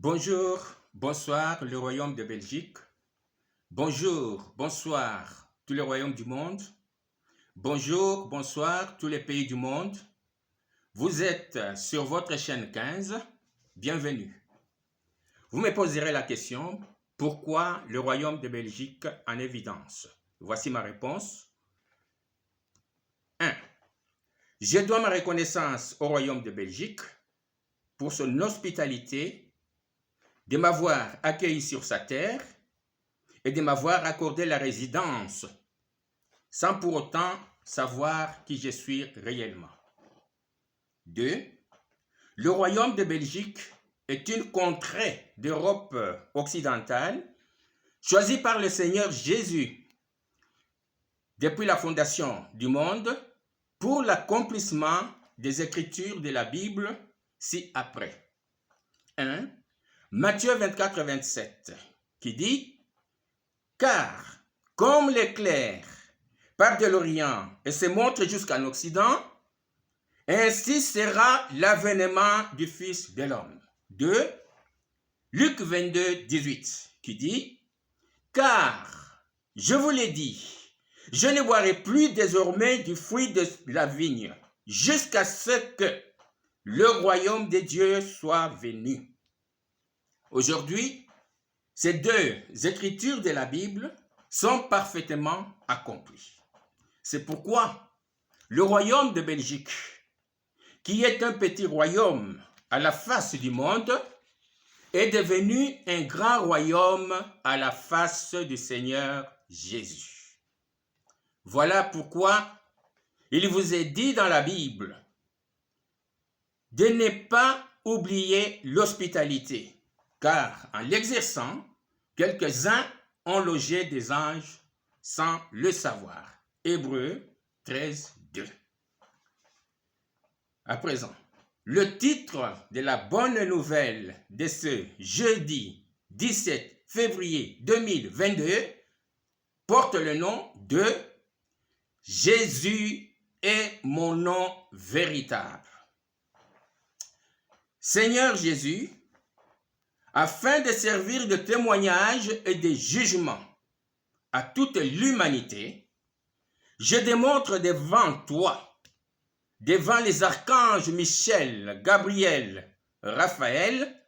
Bonjour, bonsoir le royaume de Belgique. Bonjour, bonsoir tous les royaumes du monde. Bonjour, bonsoir tous les pays du monde. Vous êtes sur votre chaîne 15. Bienvenue. Vous me poserez la question, pourquoi le royaume de Belgique en évidence? Voici ma réponse. 1. Je dois ma reconnaissance au royaume de Belgique pour son hospitalité, de m'avoir accueilli sur sa terre et de m'avoir accordé la résidence sans pour autant savoir qui je suis réellement. 2. Le royaume de Belgique est une contrée d'Europe occidentale choisie par le Seigneur Jésus depuis la fondation du monde pour l'accomplissement des Écritures de la Bible ci-après. 1. Matthieu 24, 27, qui dit « Car comme l'éclair part de l'Orient et se montre jusqu'en Occident, ainsi sera l'avènement du Fils de l'homme. » 2. Luc 22, 18, qui dit « Car, je vous l'ai dit, je ne boirai plus désormais du fruit de la vigne, jusqu'à ce que le royaume de Dieu soit venu. » Aujourd'hui, ces deux écritures de la Bible sont parfaitement accomplies. C'est pourquoi le royaume de Belgique, qui est un petit royaume à la face du monde, est devenu un grand royaume à la face du Seigneur Jésus. Voilà pourquoi il vous est dit dans la Bible de ne pas oublier l'hospitalité, car en l'exerçant, quelques-uns ont logé des anges sans le savoir. Hébreux 13, 2. À présent, le titre de la bonne nouvelle de ce jeudi 17 février 2022 porte le nom de « Jésus est mon nom véritable ». Seigneur Jésus, afin de servir de témoignage et de jugement à toute l'humanité, je démontre devant toi, devant les archanges Michel, Gabriel, Raphaël,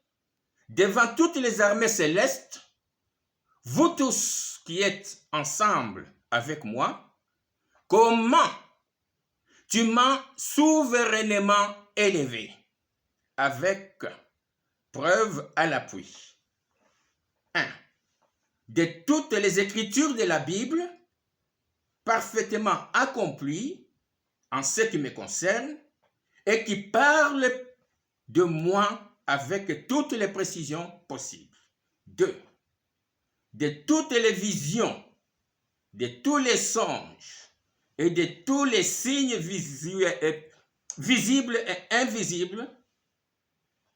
devant toutes les armées célestes, vous tous qui êtes ensemble avec moi, comment tu m'as souverainement élevé, avec preuve à l'appui. 1. De toutes les écritures de la Bible, parfaitement accomplies en ce qui me concerne et qui parlent de moi avec toutes les précisions possibles. 2. De toutes les visions, de tous les songes et de tous les signes visibles et invisibles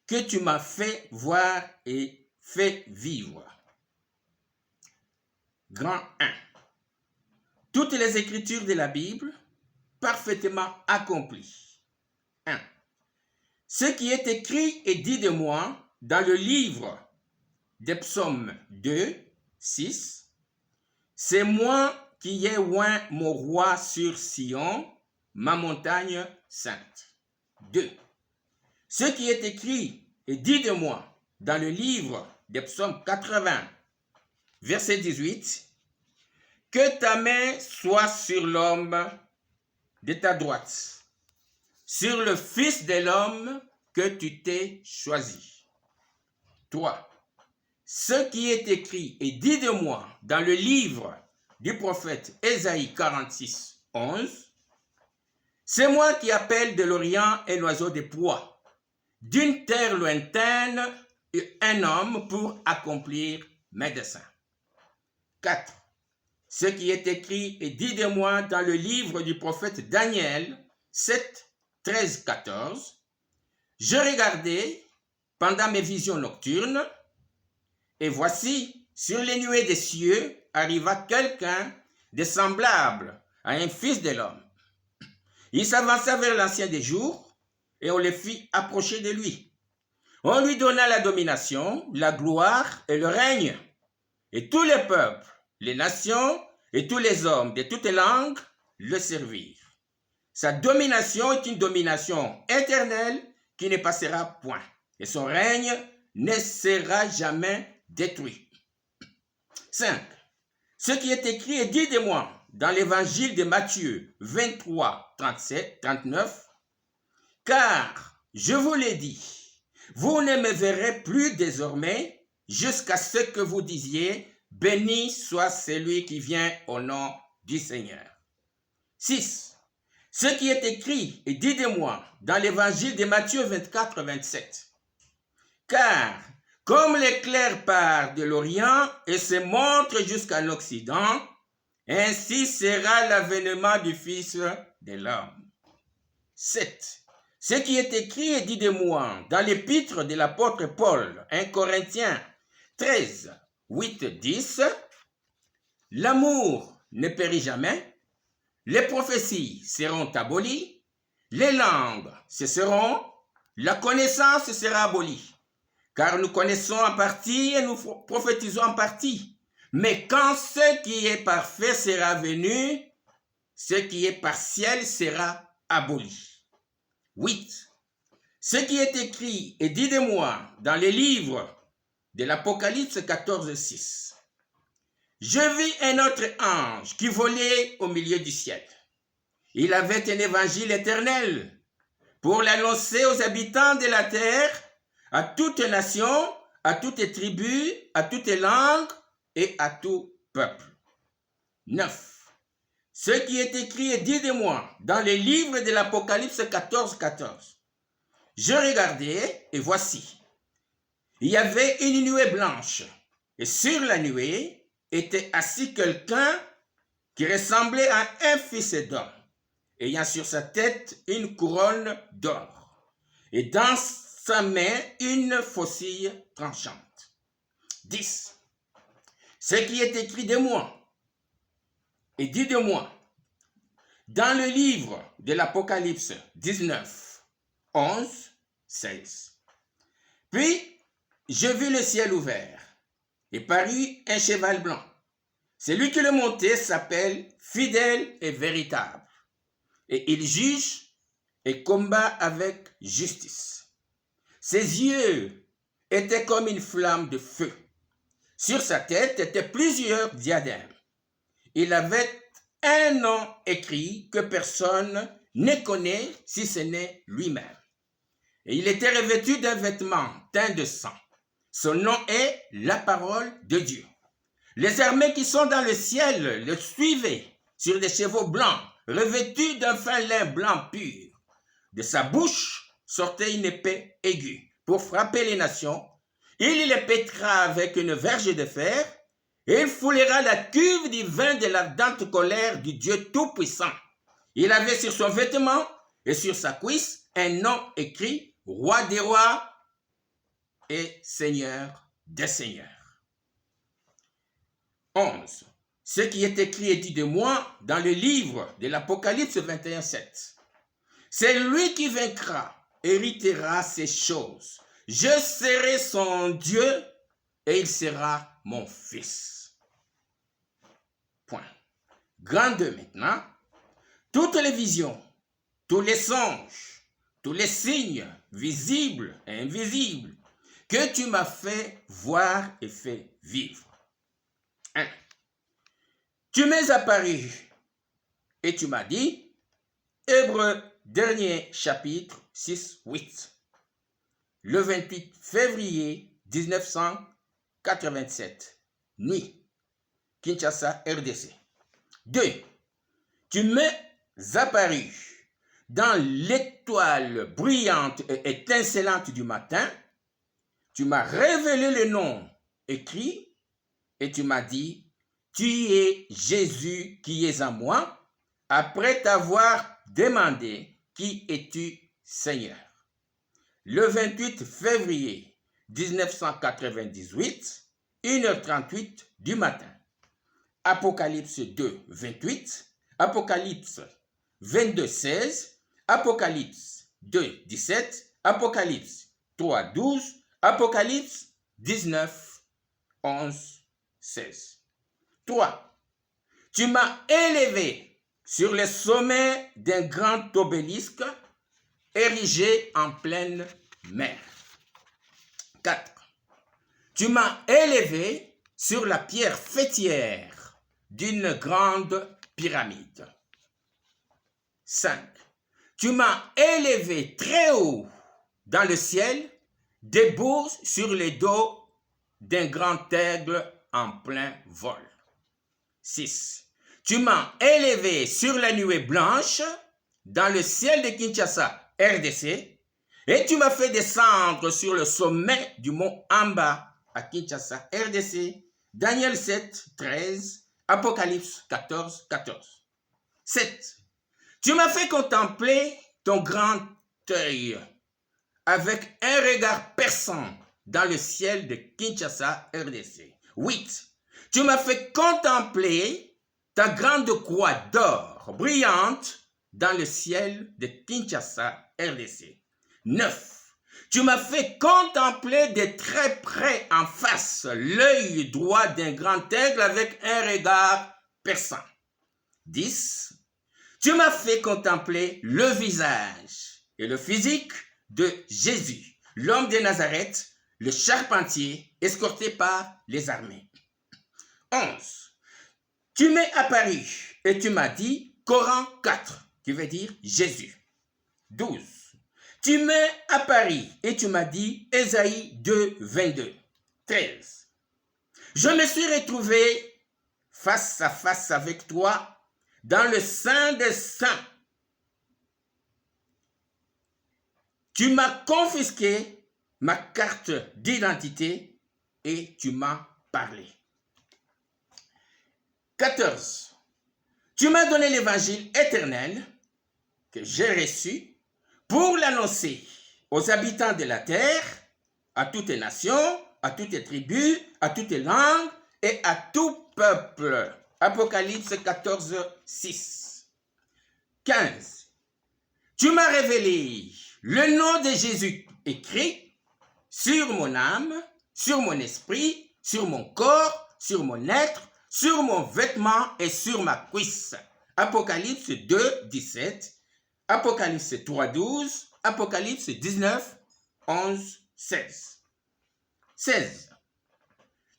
que tu m'as fait voir et fait vivre. Grand 1. Toutes les écritures de la Bible parfaitement accomplies. 1. Ce qui est écrit et dit de moi dans le livre des psaumes 2, 6, c'est moi qui ai oint mon roi sur Sion, ma montagne sainte. 2. Ce qui est écrit et dit de moi dans le livre des psaumes 80, verset 18, que ta main soit sur l'homme de ta droite, sur le Fils de l'homme que tu t'es choisi. 3. Ce qui est écrit et dit de moi dans le livre du prophète Ésaïe 46, 11, c'est moi qui appelle de l'Orient un oiseau de proie, d'une terre lointaine et un homme pour accomplir mes desseins. 4. Ce qui est écrit et dit de moi dans le livre du prophète Daniel 7, 13, 14. Je regardais pendant mes visions nocturnes, et voici, sur les nuées des cieux, arriva quelqu'un de semblable à un fils de l'homme. Il s'avança vers l'ancien des jours, et on le fit approcher de lui. On lui donna la domination, la gloire et le règne. Et tous les peuples, les nations et tous les hommes de toutes langues le servirent. Sa domination est une domination éternelle qui ne passera point. Et son règne ne sera jamais détruit. 5. Ce qui est écrit est dit de moi dans l'évangile de Matthieu 23, 37, 39. Car, je vous l'ai dit, vous ne me verrez plus désormais jusqu'à ce que vous disiez, béni soit celui qui vient au nom du Seigneur. 6. Ce qui est écrit est dit de moi dans l'évangile de Matthieu 24, 27. Car, comme l'éclair part de l'Orient et se montre jusqu'à l'Occident, ainsi sera l'avènement du Fils de l'homme. 7. Ce qui est écrit est dit de moi dans l'épître de l'apôtre Paul, 1 Corinthiens 13, 8, 10. L'amour ne périt jamais, les prophéties seront abolies, les langues cesseront, la connaissance sera abolie. Car nous connaissons en partie et nous prophétisons en partie. Mais quand ce qui est parfait sera venu, ce qui est partiel sera aboli. 8. Ce qui est écrit et dit de moi dans les livres de l'Apocalypse 14, 6. Je vis un autre ange qui volait au milieu du ciel. Il avait un évangile éternel pour l'annoncer aux habitants de la terre, à toute nation, à toute tribu, à toute langue et à tout peuple. 9. Ce qui est écrit est dit de moi dans les livres de l'Apocalypse 14, 14. Je regardais et voici, il y avait une nuée blanche et sur la nuée était assis quelqu'un qui ressemblait à un fils d'homme, ayant sur sa tête une couronne d'or et dans sa main une faucille tranchante. 10. Ce qui est écrit de moi et dit de moi dans le livre de l'Apocalypse 19, 11, 16. Puis je vis le ciel ouvert et parut un cheval blanc. Celui qui le montait s'appelle Fidèle et Véritable, et il juge et combat avec justice. Ses yeux étaient comme une flamme de feu. Sur sa tête étaient plusieurs diadèmes. Il avait un nom écrit que personne ne connaît si ce n'est lui-même. Et il était revêtu d'un vêtement teint de sang. Son nom est la parole de Dieu. Les armées qui sont dans le ciel le suivaient sur des chevaux blancs, revêtus d'un fin lin blanc pur. De sa bouche sortait une épée aiguë pour frapper les nations. Il les pètera avec une verge de fer et il foulera la cuve du vin de l'ardente colère du Dieu Tout-Puissant. Il avait sur son vêtement et sur sa cuisse un nom écrit « Roi des rois et Seigneur des seigneurs ». 11. Ce qui est écrit est dit de moi dans le livre de l'Apocalypse 21, 7. C'est lui qui vaincra, héritera ces choses. Je serai son Dieu et il sera mon fils. Point. Grand 2 maintenant. Toutes les visions, tous les songes, tous les signes visibles et invisibles que tu m'as fait voir et fait vivre. 1. Tu m'es apparu et tu m'as dit, Hébreux dernier chapitre 6, 8, le 28 février 1987, nuit, Kinshasa, RDC. 2. Tu m'es apparu dans l'étoile brillante et étincelante du matin, tu m'as révélé le nom écrit et tu m'as dit, tu es Jésus qui es en moi, après t'avoir demandé, qui es-tu, Seigneur? Le 28 février 1998, 1h38 du matin. Apocalypse 2, 28, Apocalypse 22, 16, Apocalypse 2, 17, Apocalypse 3, 12, Apocalypse 19, 11, 16. 3. Tu m'as élevé sur le sommet d'un grand obélisque érigé en pleine mer. 4. Tu m'as élevé sur la pierre faîtière d'une grande pyramide. 5. Tu m'as élevé très haut dans le ciel, debout sur le dos d'un grand aigle en plein vol. 6. Tu m'as élevé sur la nuée blanche dans le ciel de Kinshasa, RDC, et tu m'as fait descendre sur le sommet du mont Amba à Kinshasa, RDC, Daniel 7, 13, Apocalypse 14, 14. 7. Tu m'as fait contempler ton grand œil avec un regard perçant dans le ciel de Kinshasa, RDC. 8. Tu m'as fait contempler ta grande croix d'or brillante dans le ciel de Kinshasa, RDC. 9. Tu m'as fait contempler de très près en face l'œil droit d'un grand aigle avec un regard perçant. 10. Tu m'as fait contempler le visage et le physique de Jésus, l'homme de Nazareth, le charpentier, escorté par les armées. 11. Tu m'es apparu et tu m'as dit Coran 4, qui veut dire Jésus. 12. Tu m'es apparu et tu m'as dit Ésaïe 2, 22. 13. Je me suis retrouvé face à face avec toi dans le Saint des Saints. Tu m'as confisqué ma carte d'identité et tu m'as parlé. 14. Tu m'as donné l'évangile éternel que j'ai reçu pour l'annoncer aux habitants de la terre, à toutes les nations, à toutes les tribus, à toutes les langues et à tout peuple. Apocalypse 14, 6. 15. Tu m'as révélé le nom de Jésus écrit sur mon âme, sur mon esprit, sur mon corps, sur mon être, sur mon vêtement et sur ma cuisse. Apocalypse 2, 17. Apocalypse 3, 12. Apocalypse 19, 11, 16. 16.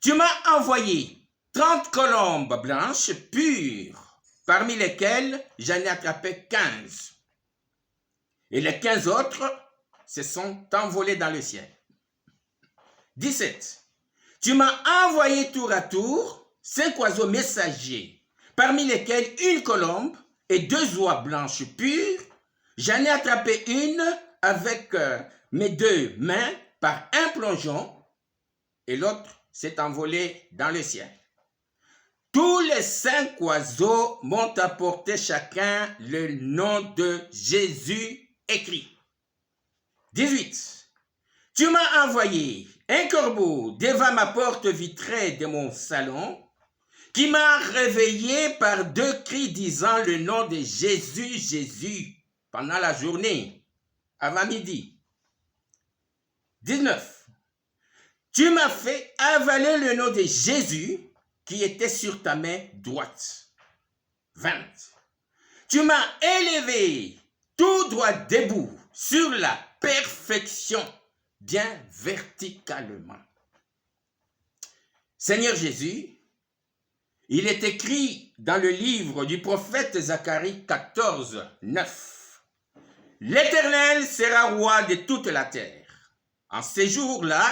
Tu m'as envoyé 30 colombes blanches pures, parmi lesquelles j'en ai attrapé 15. Et les 15 autres se sont envolés dans le ciel. 17. Tu m'as envoyé tour à tour 5 oiseaux messagers, parmi lesquels une colombe et 2 oies blanches pures. J'en ai attrapé une avec mes 2 mains par un plongeon et l'autre s'est envolé dans le ciel. Tous les 5 oiseaux m'ont apporté chacun le nom de Jésus écrit. 18. Tu m'as envoyé un corbeau devant ma porte vitrée de mon salon qui m'a réveillé par 2 cris disant le nom de Jésus, Jésus pendant la journée, avant midi. 19. Tu m'as fait avaler le nom de Jésus qui était sur ta main droite. 20. Tu m'as élevé tout droit debout sur la perfection, bien verticalement. Seigneur Jésus, il est écrit dans le livre du prophète Zacharie 14, 9. L'Éternel sera roi de toute la terre. En ces jours-là,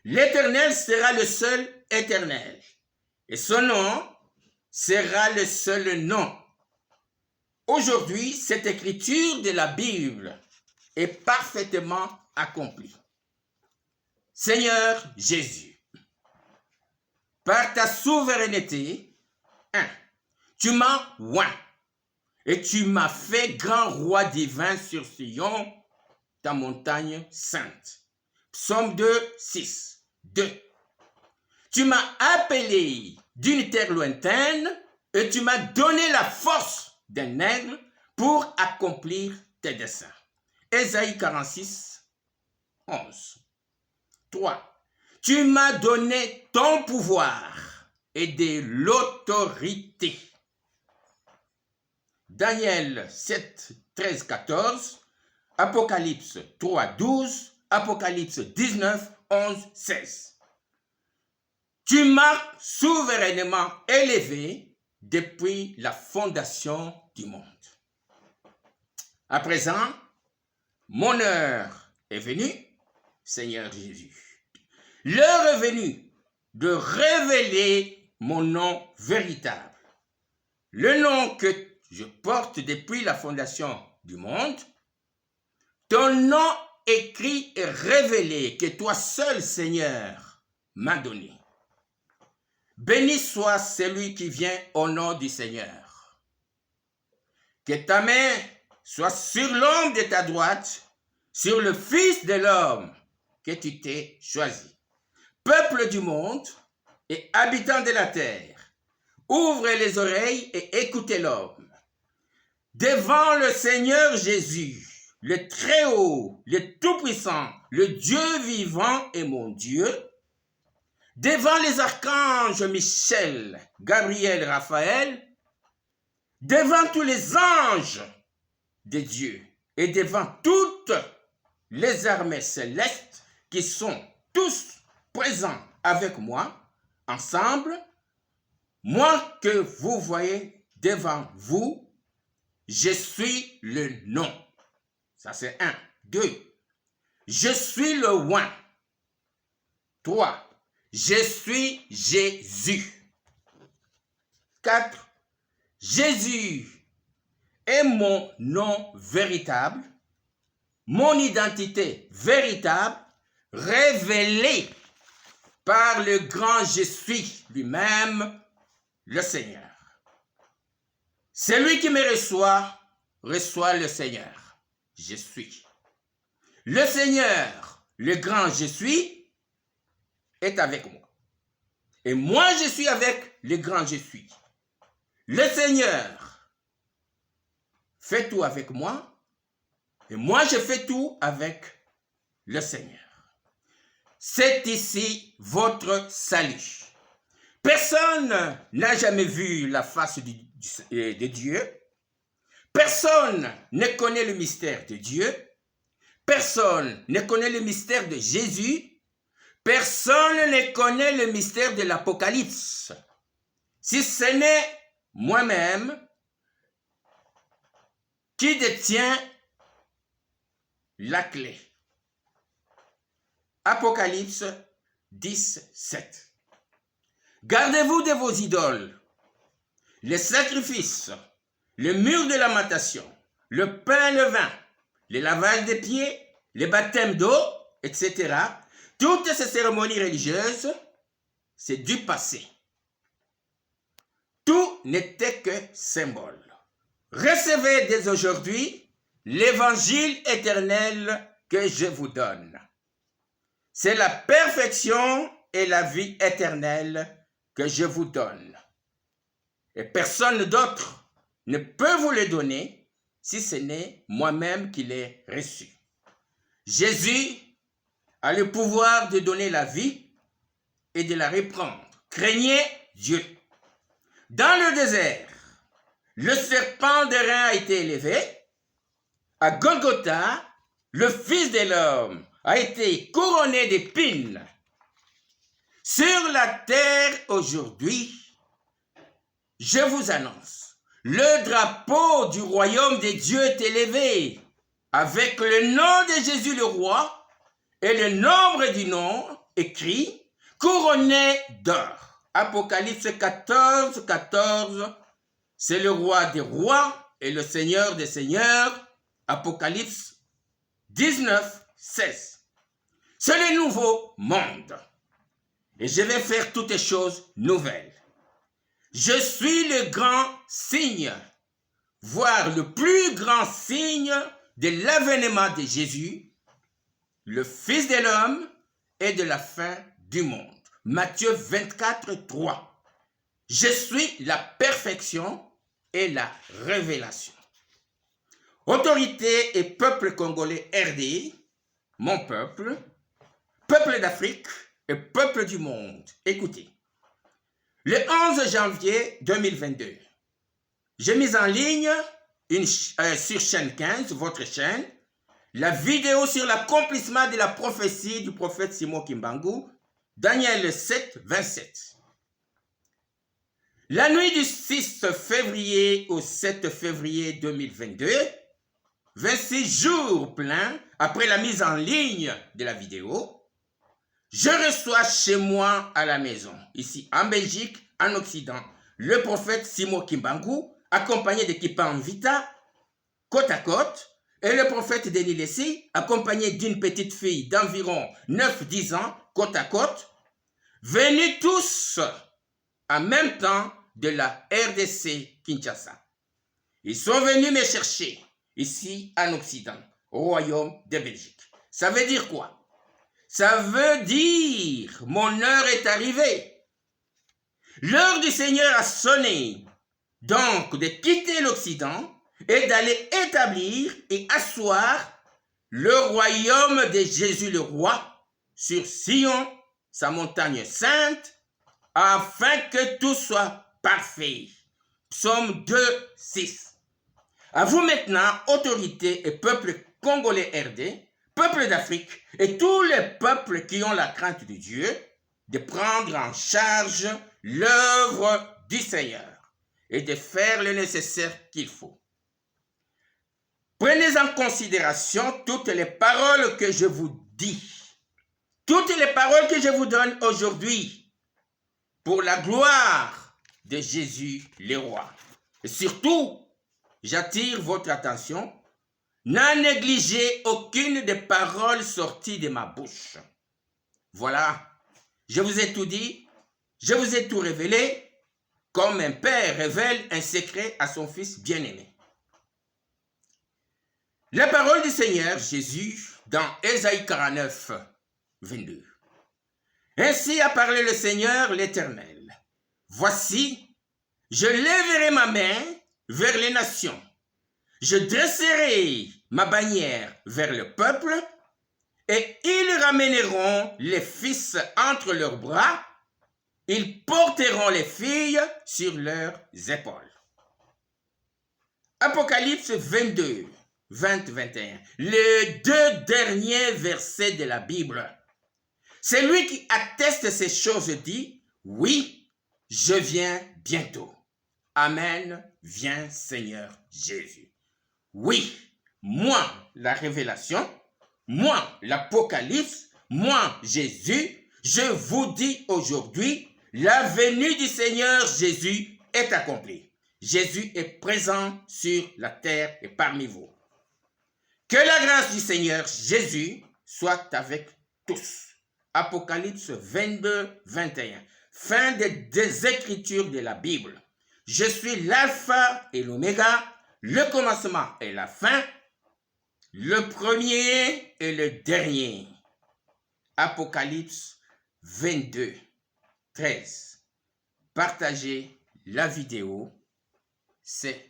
l'Éternel sera le seul éternel. Et son nom sera le seul nom. Aujourd'hui, cette écriture de la Bible est parfaitement accomplie. Seigneur Jésus, par ta souveraineté, tu m'as oint et tu m'as fait grand roi divin sur Sion, ta montagne sainte. Psaume 2, 6, 2. Tu m'as appelé d'une terre lointaine et tu m'as donné la force d'un aigle pour accomplir tes desseins. Ésaïe 46, 11. 3. Tu m'as donné ton pouvoir et de l'autorité. Daniel 7, 13, 14. Apocalypse 3, 12. Apocalypse 19, 11, 16. Tu m'as souverainement élevé depuis la fondation du monde. À présent, mon heure est venue, Seigneur Jésus. L'heure est venue de révéler mon nom véritable. Le nom que je porte depuis la fondation du monde. Ton nom écrit et révélé que toi seul, Seigneur, m'as donné. Béni soit celui qui vient au nom du Seigneur. Que ta main soit sur l'homme de ta droite, sur le Fils de l'homme que tu t'es choisi. Peuple du monde et habitants de la terre, ouvrez les oreilles et écoutez l'homme. Devant le Seigneur Jésus, le Très-Haut, le Tout-Puissant, le Dieu vivant et mon Dieu, devant les archanges Michel, Gabriel, Raphaël, devant tous les anges de Dieu et devant toutes les armées célestes qui sont tous présents avec moi, ensemble, moi que vous voyez devant vous, je suis le nom. Ça c'est 1. 2. Je suis le oint. 3. Je suis Jésus. 4. Jésus est mon nom véritable, mon identité véritable, révélée par le grand je suis lui-même, le Seigneur. Celui qui me reçoit, reçoit le Seigneur. Je suis. Le Seigneur, le grand je suis, est avec moi. Et moi, je suis avec le grand je suis. Le Seigneur fait tout avec moi. Et moi, je fais tout avec le Seigneur. C'est ici votre salut. Personne n'a jamais vu la face de Dieu. Personne ne connaît le mystère de Dieu. Personne ne connaît le mystère de Jésus. Personne ne connaît le mystère de l'Apocalypse. Si ce n'est moi-même qui détient la clé. Apocalypse 10, 7. Gardez-vous de vos idoles, les sacrifices, le mur de lamentation, le pain et le vin, le lavage des pieds, les baptêmes d'eau, etc. Toutes ces cérémonies religieuses, c'est du passé. Tout n'était que symbole. Recevez dès aujourd'hui l'évangile éternel que je vous donne. C'est la perfection et la vie éternelle que je vous donne. Et personne d'autre ne peut vous le donner si ce n'est moi-même qui l'ai reçu. Jésus a le pouvoir de donner la vie et de la reprendre. Craignez Dieu. Dans le désert, le serpent d'airain a été élevé. À Golgotha, le Fils de l'homme a été couronné d'épines. Sur la terre aujourd'hui, je vous annonce, le drapeau du royaume de Dieu est élevé avec le nom de Jésus le roi et le nombre du nom écrit couronné d'or. Apocalypse 14, 14, c'est le roi des rois et le seigneur des seigneurs. Apocalypse 19, 16. C'est le nouveau monde. Et je vais faire toutes choses nouvelles. Je suis le grand signe, voire le plus grand signe de l'avènement de Jésus, le Fils de l'homme et de la fin du monde. Matthieu 24, 3. Je suis la perfection et la révélation. Autorité et peuple congolais RDI, mon peuple, peuple d'Afrique et peuple du monde. Écoutez, le 11 janvier 2022, j'ai mis en ligne sur chaîne 15, votre chaîne, la vidéo sur l'accomplissement de la prophétie du prophète Simon Kimbangu, Daniel 7, 27. La nuit du 6 février au 7 février 2022, 26 jours pleins après la mise en ligne de la vidéo, je reçois chez moi à la maison, ici en Belgique, en Occident, le prophète Simon Kimbangu, accompagné de Kipan Vita, côte à côte, et le prophète Denis Lessi, accompagné d'une petite fille d'environ 9-10 ans, côte à côte, venus tous en même temps de la RDC Kinshasa. Ils sont venus me chercher ici en Occident, au Royaume de Belgique. Ça veut dire quoi? Ça veut dire mon heure est arrivée. L'heure du Seigneur a sonné. Donc de quitter l'Occident et d'aller établir et asseoir le royaume de Jésus le roi sur Sion, sa montagne sainte, afin que tout soit parfait. Psaume 2, 6. À vous maintenant, autorités et peuple congolais RD, peuple d'Afrique et tous les peuples qui ont la crainte de Dieu, de prendre en charge l'œuvre du Seigneur et de faire le nécessaire qu'il faut. Prenez en considération toutes les paroles que je vous dis, toutes les paroles que je vous donne aujourd'hui pour la gloire de Jésus le roi. Et surtout, j'attire votre attention, n'en négligez aucune des paroles sorties de ma bouche. Voilà, je vous ai tout dit, je vous ai tout révélé, comme un père révèle un secret à son fils bien-aimé. La parole du Seigneur Jésus dans Ésaïe 49, 22. Ainsi a parlé le Seigneur l'Éternel. Voici, je lèverai ma main vers les nations. Je dresserai ma bannière vers le peuple et ils ramèneront les fils entre leurs bras. Ils porteront les filles sur leurs épaules. Apocalypse 22, 20-21. Les deux derniers versets de la Bible. Celui qui atteste ces choses dit, oui, je viens bientôt. Amen, viens Seigneur Jésus. Oui, moi, la révélation, moi, l'Apocalypse, moi, Jésus, je vous dis aujourd'hui, la venue du Seigneur Jésus est accomplie. Jésus est présent sur la terre et parmi vous. Que la grâce du Seigneur Jésus soit avec tous. Apocalypse 22, 21. Fin des Écritures de la Bible. Je suis l'alpha et l'oméga, le commencement et la fin, le premier et le dernier. Apocalypse 22, 13. Partagez la vidéo. C'est